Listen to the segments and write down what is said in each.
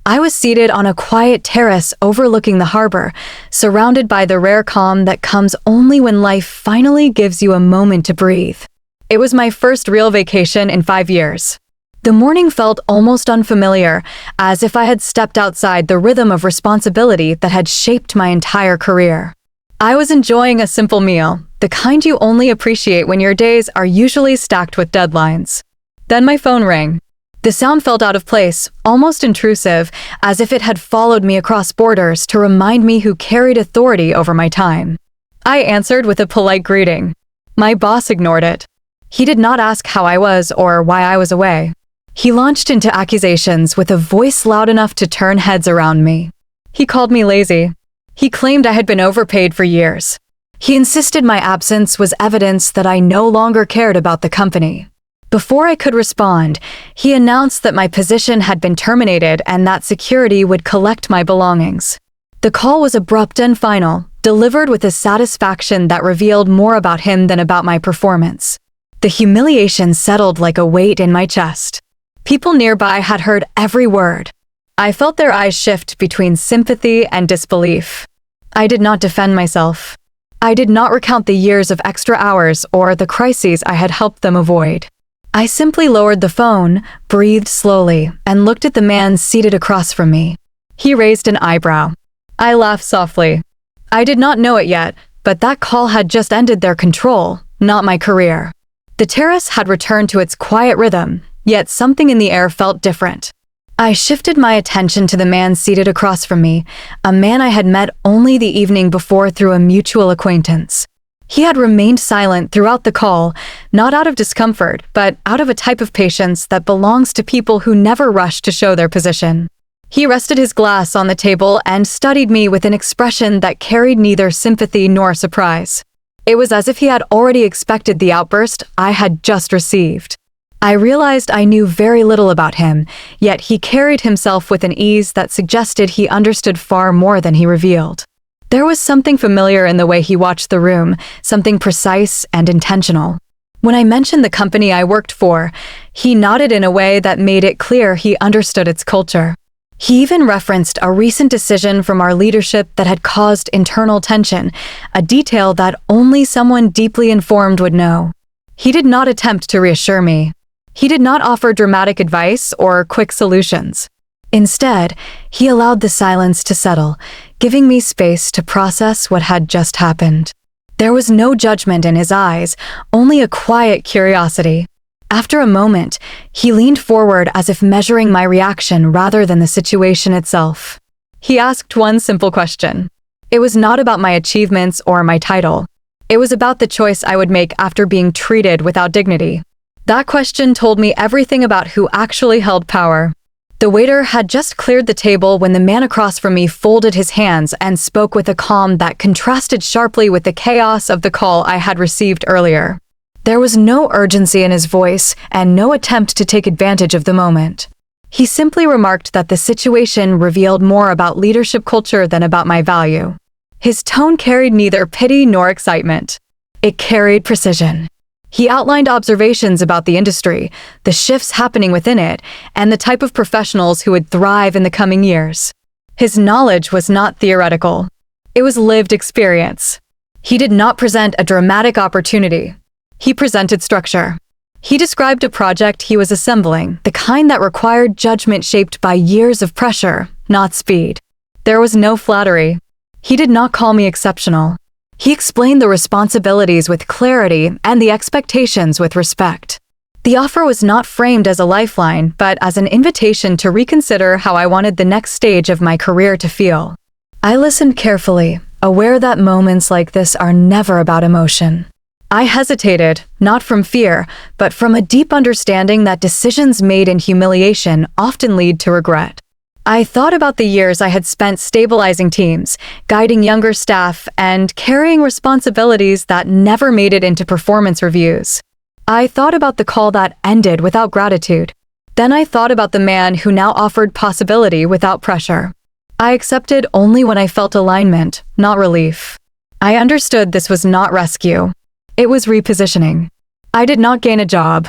I was seated on a quiet terrace overlooking the harbor, surrounded by the rare calm that comes only when life finally gives you a moment to breathe. It was my first real vacation in 5 years. The morning felt almost unfamiliar, as if I had stepped outside the rhythm of responsibility that had shaped my entire career. I was enjoying a simple meal, the kind you only appreciate when your days are usually stacked with deadlines. Then my phone rang. The sound felt out of place, almost intrusive, as if it had followed me across borders to remind me who carried authority over my time. I answered with a polite greeting. My boss ignored it. He did not ask how I was or why I was away. He launched into accusations with a voice loud enough to turn heads around me. He called me lazy. He claimed I had been overpaid for years. He insisted my absence was evidence that I no longer cared about the company. Before I could respond, he announced that my position had been terminated and that security would collect my belongings. The call was abrupt and final, delivered with a satisfaction that revealed more about him than about my performance. The humiliation settled like a weight in my chest. People nearby had heard every word. I felt their eyes shift between sympathy and disbelief. I did not defend myself. I did not recount the years of extra hours or the crises I had helped them avoid. I simply lowered the phone, breathed slowly, and looked at the man seated across from me. He raised an eyebrow. I laughed softly. I did not know it yet, but that call had just ended their control, not my career. The terrace had returned to its quiet rhythm, yet something in the air felt different. I shifted my attention to the man seated across from me, a man I had met only the evening before through a mutual acquaintance. He had remained silent throughout the call, not out of discomfort, but out of a type of patience that belongs to people who never rush to show their position. He rested his glass on the table and studied me with an expression that carried neither sympathy nor surprise. It was as if he had already expected the outburst I had just received. I realized I knew very little about him, yet he carried himself with an ease that suggested he understood far more than he revealed. There was something familiar in the way he watched the room, something precise and intentional. When I mentioned the company I worked for, he nodded in a way that made it clear he understood its culture. He even referenced a recent decision from our leadership that had caused internal tension, a detail that only someone deeply informed would know. He did not attempt to reassure me. He did not offer dramatic advice or quick solutions. Instead, he allowed the silence to settle, giving me space to process what had just happened. There was no judgment in his eyes, only a quiet curiosity. After a moment, he leaned forward as if measuring my reaction rather than the situation itself. He asked one simple question. It was not about my achievements or my title. It was about the choice I would make after being treated without dignity. That question told me everything about who actually held power. The waiter had just cleared the table when the man across from me folded his hands and spoke with a calm that contrasted sharply with the chaos of the call I had received earlier. There was no urgency in his voice and no attempt to take advantage of the moment. He simply remarked that the situation revealed more about leadership culture than about my value. His tone carried neither pity nor excitement. It carried precision. He outlined observations about the industry, the shifts happening within it, and the type of professionals who would thrive in the coming years. His knowledge was not theoretical. It was lived experience. He did not present a dramatic opportunity. He presented structure. He described a project he was assembling, the kind that required judgment shaped by years of pressure, not speed. There was no flattery. He did not call me exceptional. He explained the responsibilities with clarity and the expectations with respect. The offer was not framed as a lifeline, but as an invitation to reconsider how I wanted the next stage of my career to feel. I listened carefully, aware that moments like this are never about emotion. I hesitated, not from fear, but from a deep understanding that decisions made in humiliation often lead to regret. I thought about the years I had spent stabilizing teams, guiding younger staff, and carrying responsibilities that never made it into performance reviews. I thought about the call that ended without gratitude. Then I thought about the man who now offered possibility without pressure. I accepted only when I felt alignment, not relief. I understood this was not rescue. It was repositioning. I did not gain a job.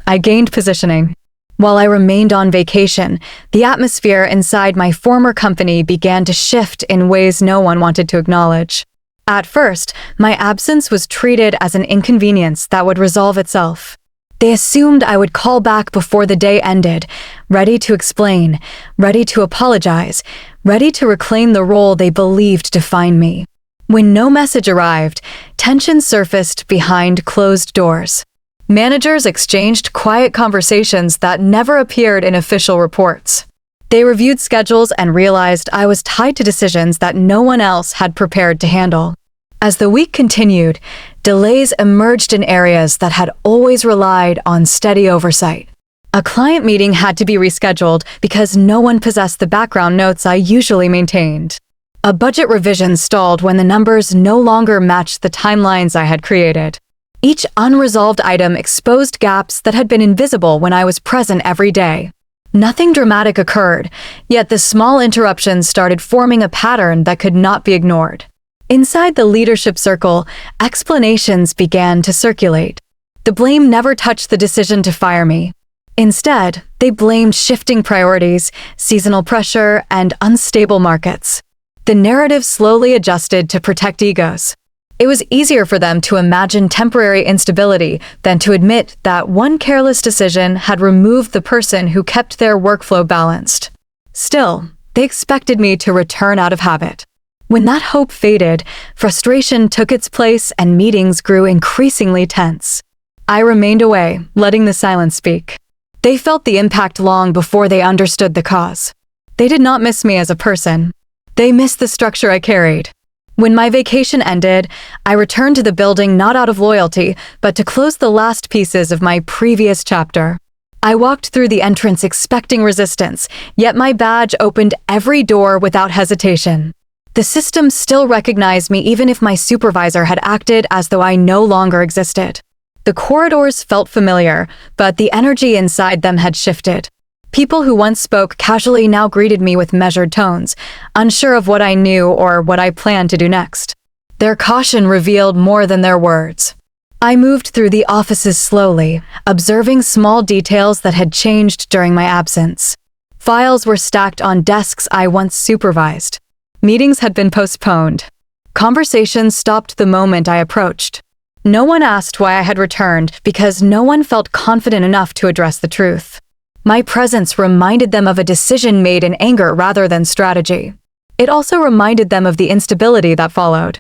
I gained positioning. While I remained on vacation, the atmosphere inside my former company began to shift in ways no one wanted to acknowledge. At first, my absence was treated as an inconvenience that would resolve itself. They assumed I would call back before the day ended, ready to explain, ready to apologize, ready to reclaim the role they believed defined me. When no message arrived, tension surfaced behind closed doors. Managers exchanged quiet conversations that never appeared in official reports. They reviewed schedules and realized I was tied to decisions that no one else had prepared to handle. As the week continued, delays emerged in areas that had always relied on steady oversight. A client meeting had to be rescheduled because no one possessed the background notes I usually maintained. A budget revision stalled when the numbers no longer matched the timelines I had created. Each unresolved item exposed gaps that had been invisible when I was present every day. Nothing dramatic occurred, yet the small interruptions started forming a pattern that could not be ignored. Inside the leadership circle, explanations began to circulate. The blame never touched the decision to fire me. Instead, they blamed shifting priorities, seasonal pressure, and unstable markets. The narrative slowly adjusted to protect egos. It was easier for them to imagine temporary instability than to admit that one careless decision had removed the person who kept their workflow balanced. Still, they expected me to return out of habit. When that hope faded, frustration took its place and meetings grew increasingly tense. I remained away, letting the silence speak. They felt the impact long before they understood the cause. They did not miss me as a person. They missed the structure I carried. When my vacation ended, I returned to the building not out of loyalty, but to close the last pieces of my previous chapter. I walked through the entrance expecting resistance, yet my badge opened every door without hesitation. The system still recognized me even if my supervisor had acted as though I no longer existed. The corridors felt familiar, but the energy inside them had shifted. People who once spoke casually now greeted me with measured tones, unsure of what I knew or what I planned to do next. Their caution revealed more than their words. I moved through the offices slowly, observing small details that had changed during my absence. Files were stacked on desks I once supervised. Meetings had been postponed. Conversations stopped the moment I approached. No one asked why I had returned because no one felt confident enough to address the truth. My presence reminded them of a decision made in anger rather than strategy. It also reminded them of the instability that followed.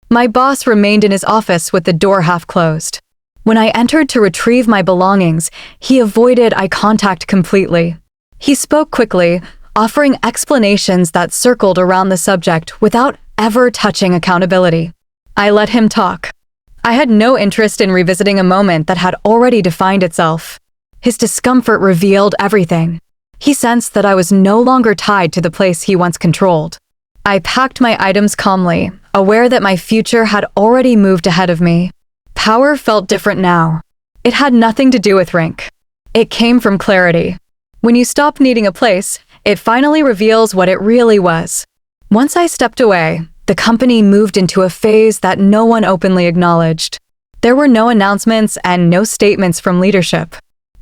My boss remained in his office with the door half closed. When I entered to retrieve my belongings, he avoided eye contact completely. He spoke quickly, offering explanations that circled around the subject without ever touching accountability. I let him talk. I had no interest in revisiting a moment that had already defined itself. His discomfort revealed everything. He sensed that I was no longer tied to the place he once controlled. I packed my items calmly, aware that my future had already moved ahead of me. Power felt different now. It had nothing to do with rank. It came from clarity. When you stop needing a place, it finally reveals what it really was. Once I stepped away, the company moved into a phase that no one openly acknowledged. There were no announcements and no statements from leadership.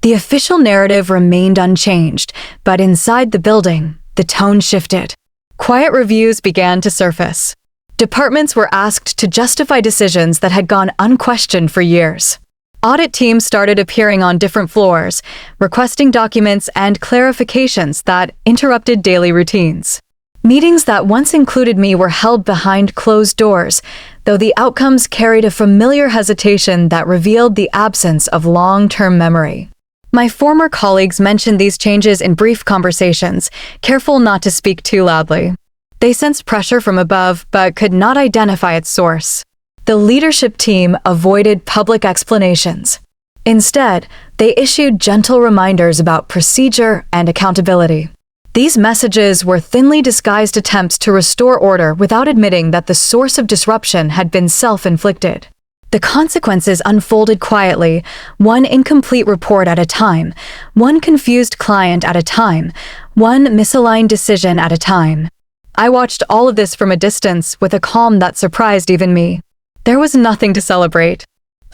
The official narrative remained unchanged, but inside the building, the tone shifted. Quiet reviews began to surface. Departments were asked to justify decisions that had gone unquestioned for years. Audit teams started appearing on different floors, requesting documents and clarifications that interrupted daily routines. Meetings that once included me were held behind closed doors, though the outcomes carried a familiar hesitation that revealed the absence of long-term memory. My former colleagues mentioned these changes in brief conversations, careful not to speak too loudly. They sensed pressure from above, but could not identify its source. The leadership team avoided public explanations. Instead, they issued gentle reminders about procedure and accountability. These messages were thinly disguised attempts to restore order without admitting that the source of disruption had been self-inflicted. The consequences unfolded quietly, one incomplete report at a time, one confused client at a time, one misaligned decision at a time. I watched all of this from a distance with a calm that surprised even me. There was nothing to celebrate.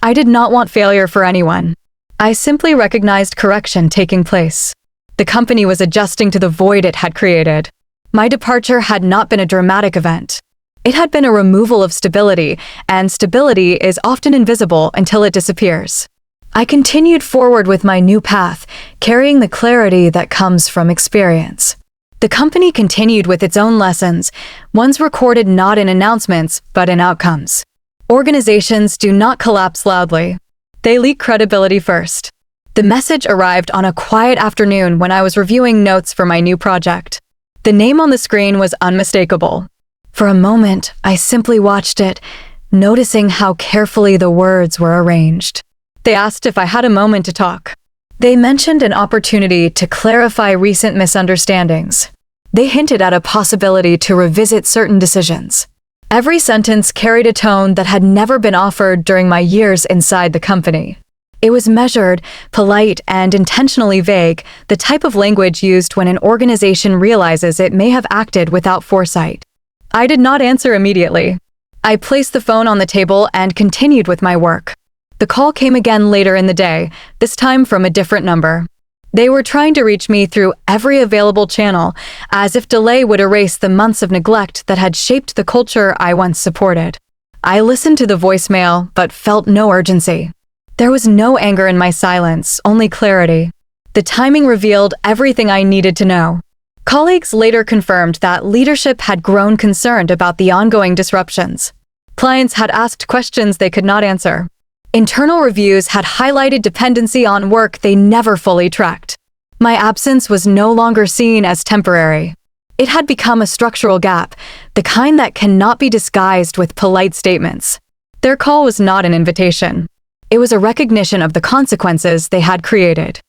I did not want failure for anyone. I simply recognized correction taking place. The company was adjusting to the void it had created. My departure had not been a dramatic event. It had been a removal of stability, and stability is often invisible until it disappears. I continued forward with my new path, carrying the clarity that comes from experience. The company continued with its own lessons, ones recorded not in announcements, but in outcomes. Organizations do not collapse loudly. They leak credibility first. The message arrived on a quiet afternoon when I was reviewing notes for my new project. The name on the screen was unmistakable. For a moment, I simply watched it, noticing how carefully the words were arranged. They asked if I had a moment to talk. They mentioned an opportunity to clarify recent misunderstandings. They hinted at a possibility to revisit certain decisions. Every sentence carried a tone that had never been offered during my years inside the company. It was measured, polite, and intentionally vague, the type of language used when an organization realizes it may have acted without foresight. I did not answer immediately. I placed the phone on the table and continued with my work. The call came again later in the day, this time from a different number. They were trying to reach me through every available channel, as if delay would erase the months of neglect that had shaped the culture I once supported. I listened to the voicemail, but felt no urgency. There was no anger in my silence, only clarity. The timing revealed everything I needed to know. Colleagues later confirmed that leadership had grown concerned about the ongoing disruptions. Clients had asked questions they could not answer. Internal reviews had highlighted dependency on work they never fully tracked. My absence was no longer seen as temporary. It had become a structural gap, the kind that cannot be disguised with polite statements. Their call was not an invitation. It was a recognition of the consequences they had created.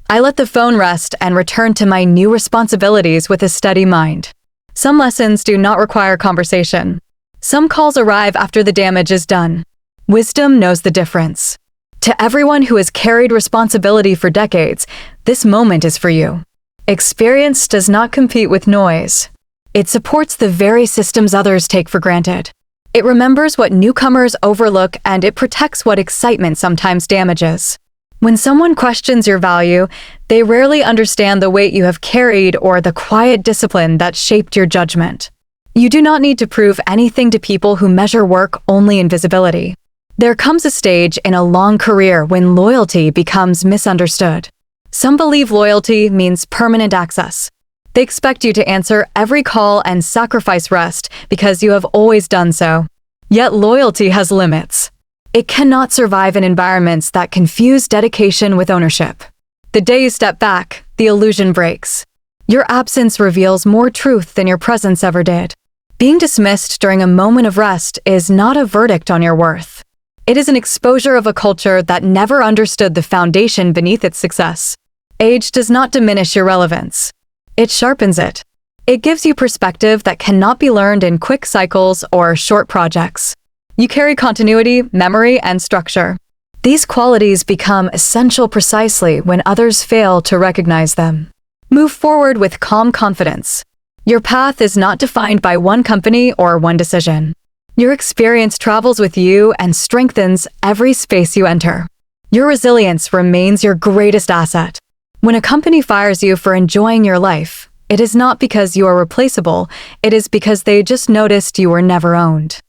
I let the phone rest and returned to my new responsibilities with a steady mind. Some lessons do not require conversation. Some calls arrive after the damage is done. Wisdom knows the difference. To everyone who has carried responsibility for decades, this moment is for you. Experience does not compete with noise. It supports the very systems others take for granted. It remembers what newcomers overlook, and it protects what excitement sometimes damages. When someone questions your value, they rarely understand the weight you have carried or the quiet discipline that shaped your judgment. You do not need to prove anything to people who measure work only in visibility. There comes a stage in a long career when loyalty becomes misunderstood. Some believe loyalty means permanent access. They expect you to answer every call and sacrifice rest because you have always done so. Yet loyalty has limits. It cannot survive in environments that confuse dedication with ownership. The day you step back, the illusion breaks. Your absence reveals more truth than your presence ever did. Being dismissed during a moment of rest is not a verdict on your worth. It is an exposure of a culture that never understood the foundation beneath its success. Age does not diminish your relevance. It sharpens it. It gives you perspective that cannot be learned in quick cycles or short projects. You carry continuity, memory, and structure. These qualities become essential precisely when others fail to recognize them. Move forward with calm confidence. Your path is not defined by one company or one decision. Your experience travels with you and strengthens every space you enter. Your resilience remains your greatest asset. When a company fires you for enjoying your life, it is not because you are replaceable, it is because they just noticed you were never owned.